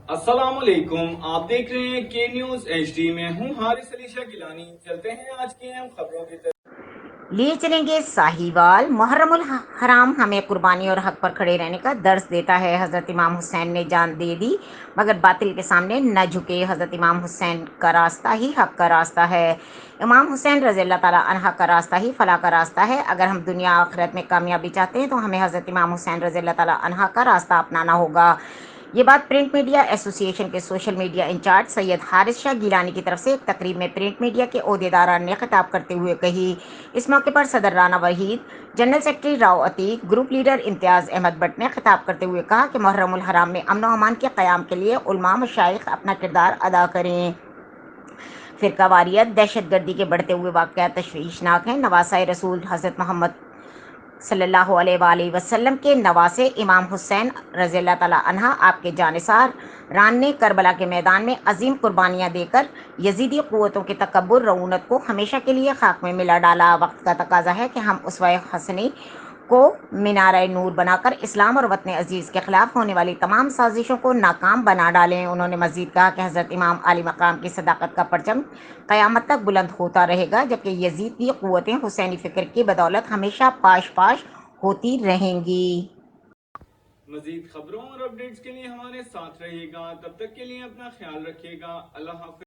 अस्सलाम वालेकुम, आप देख रहे हैं के न्यूज HD में हूं हारिस अली शाह गिलानी। चलते हैं आज की अहम खबरों की तरफ। लिए चलेंगे साहिवाल। मुहर्रमुल हराम हमें कुर्बानी और हक पर खड़े रहने का दर्स देता है। हज़रत इमाम हुसैन ने जान दे दी मगर बातिल के सामने न झुके। हज़रत इमाम हुसैन का रास्ता ही हक का रास्ता है। इमाम हुसैन रज़ियल्लाहु ताला अन्हा का रास्ता ही फलाह का रास्ता है। अगर हम दुनिया आखिरत में कामयाबी चाहते हैं तो हमें हज़रत इमाम हुसैन रज़ियल्लाहु ताला अन्हा का रास्ता अपनाना होगा। ये बात प्रिंट मीडिया एसोसिएशन के social media incharge Syed Haris Shah Gilani की तरफ से एक तकरीब में प्रिंट मीडिया के ओहदेदारान ने खिताब करते हुए कही। इस मौके पर सदर Rana Waheed, general secretary Rao Atiq, group leader Imtiaz Ahmad Bhatt ने खिताब करते हुए कहा कि मुहर्रमुल हराम में अमन व अमान के क़याम के लिए उलमा मशाइख अपना किरदार अदा करें। फ़िरकावारियत, दहशत गर्दी के बढ़ते हुए वाक़यात तशवीशनाक हैं। नवासा रसूल हज़रत मोहम्मद सल्लल्लाहु अलैहि वसल्लम के नवासे इमाम हुसैन रज़ियल्लाहु ताला अन्हा आपके जानिसार रान ने करबला के मैदान में अजीम कुर्बानियाँ देकर यजीदी क़ुव्वतों के तकब्बुर रऊनत को हमेशा के लिए खाक में मिला डाला। वक्त का तकाजा है कि हम उसवा हसनी को मीनार नूर बनाकर इस्लाम और वतन अजीज़ के ख़िलाफ़ होने वाली तमाम साजिशों को नाकाम बना डालें। उन्होंने मज़ीद कहा कि हज़रत इमाम आली मकाम की सदाकत का परचम क़यामत तक बुलंद होता रहेगा, जबकि यजीद की क़ुव्वतें हुसैनी फ़िक्र की बदौलत हमेशा पाश पाश होती रहेंगी। मजीद खबरों और अपडेट्स के लिए हमारे साथ रहिएगा। तब तक के लिए अपना ख्याल रखिएगा। अल्लाह हाफ़िज़।